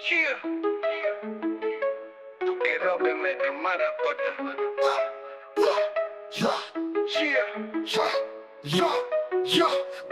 Yeah. Tú que robes me tomara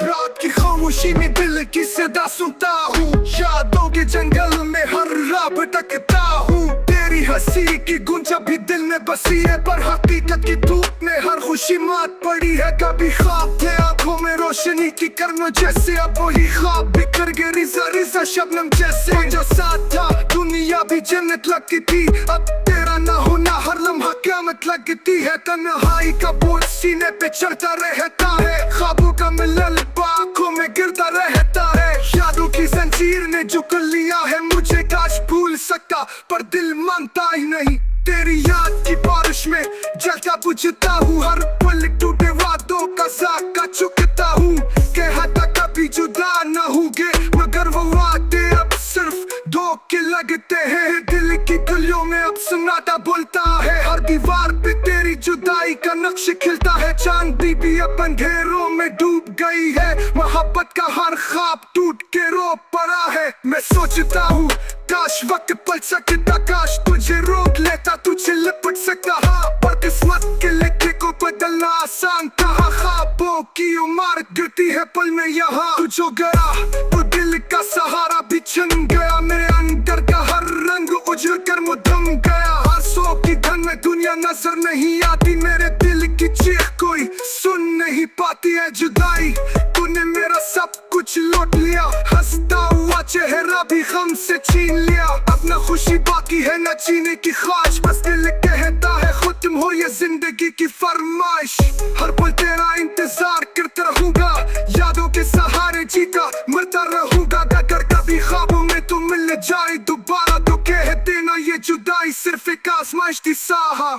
रात की खामोशी में दिल की सदा सुनता हूँ, यादों के जंगल में हर रात भटकता हूँ। तेरी हंसी की गूंज भी दिल में बसी है, पर हकीकत की धूप में हर खुशी मात पड़ी है। कभी ख्वाब थे आंखों में रोशनी की कर्म जैसे, अब वही ख्वाब बिखर गए रिजा रिजा शबनम जैसे। जो साथ था दुनिया भी जन्नत लगती थी, अब तेरा ना होना हर लम्हा क़यामत लगती है। तन्हाई का बोझ सीने पे चढ़ता रहता है, ख्वाबों का मिलन आँखों में गिरता रहता है। यादों की जंजीर ने जो कर लिया है मुझे, काश भूल सकता पर दिल मानता ही नहीं। तेरी याद की बारिश में जलता बुझता हूँ, हर पल टूटे वादों का साका चुकता हूँ। कहता कभी जुदा न होगे, मगर वो वादे अब सिर्फ धोखे लगते हैं। दिल की गलियों में अब सन्नाटा बोलता है, हर दीवार पे तेरी जुदाई का नक्श खिलता है। चांदी भी अब अंधेरों में डूब गई है, मोहब्बत का हर ख्वाब टूट के रो पड़ा है। मैं सोचता हूँ काश वक्त पलट सकता, काश तुझे रोक लेता, तुझे लिपट सकता। हाँ, पर किस्मत के लेखे को बदलना आसान कहा। ख्वाबों की उम्र गिरती है पल में यहाँ, तू जो गया तो दिल का सहारा भी छिन गया। मेरे अंदर का हर रंग उजड़ कर मुधम गया, आंसुओं की धन में दुनिया नजर नहीं आती। मेरे दिल की चीख कोई सुन नहीं पाती है। जुदाई तूने मेरा सब कुछ लौट लिया, हंसता हुआ चेहरा भी गम से छीन लिया। अब न खुशी बाकी है न जीने की ख्वाहिश, बस दिल कहता है खत्म हो ये जिंदगी की फरमाइश। हर पल तेरा इंतजार करता रहूंगा, यादों के सहारे जीता मरता रहूंगा। अगर कभी ख्वाबों में तू मिल जाए दोबारा, तो कह देना ये जुदाई सिर्फ एक आजमाइश थी। साहा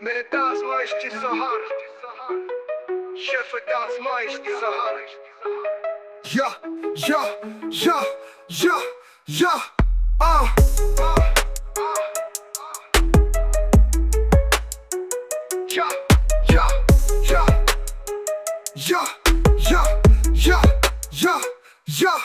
मेरे आजमाइश की सहारा, सिर्फ एक आजमाइश की सहारा। या या या या या या या या या या या या या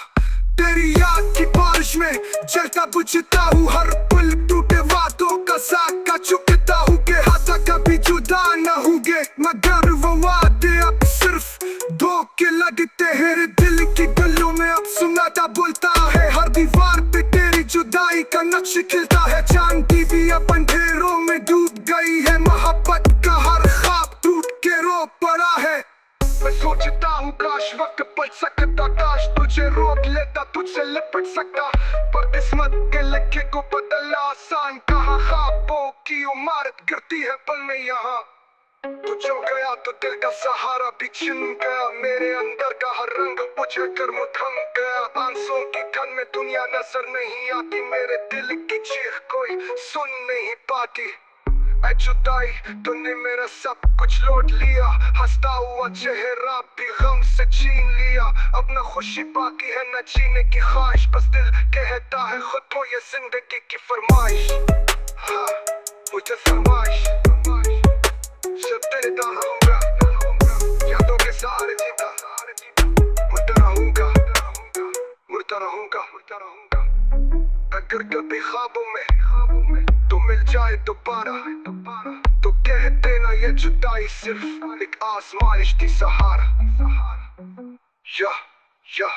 तेरी याद की बारिश में जलता बुझता हूँ, हर पल टूटे वादों का साका चुकता हूँ। कहता कभी जुदा न होंगे, मगर वो वादे अब सिर्फ धोखे लगते हैं। दिल की गलियों में अब सन्नाटा बोलता है, हर दीवार पे तेरी जुदाई का नक्श खिलता है। चांदी भी अब अंधेरों में डूब गई है, मोहब्बत का हर ख्वाब टूट के रो पड़ा है। मैं सोचता हूँ काश वक्त पलट सकता, काश तुझे रोक लेता, तुझसे लिपट सकता। पर किस्मत के लेखे को बदलना आसान कहा। ख्वाबों की इमारत गिरती है पल में यहाँ, तू जो गया तो दिल का सहारा भी छिन गया। मेरे अंदर का हर रंग उजड़ कर मुधम गया, आंसुओं की धन में दुनिया नजर नहीं आती। मेरे दिल की चीख कोई सुन नहीं पाती। ऐ जुदाई तूने मेरा सब कुछ लौट लिया, हंसता हुआ चेहरा भी गम से छीन लिया। अब न खुशी बाकी है न जीने की ख्वाहिश, बस दिल कहता है खुद हो ये जिंदगी की फरमाइश। हाँ, मुझे फरमाइश जब देता रहूंगा, यादों के सहारे जीता मुड़ता रहूंगा, मुड़ता रहूंगा, मुड़ता रहूंगा। अगर कभी ख्वाबों में तो मिल जाए दोबारा, तो कह देना ये जुदाई सिर्फ एक आजमाइश थी। सहारा या या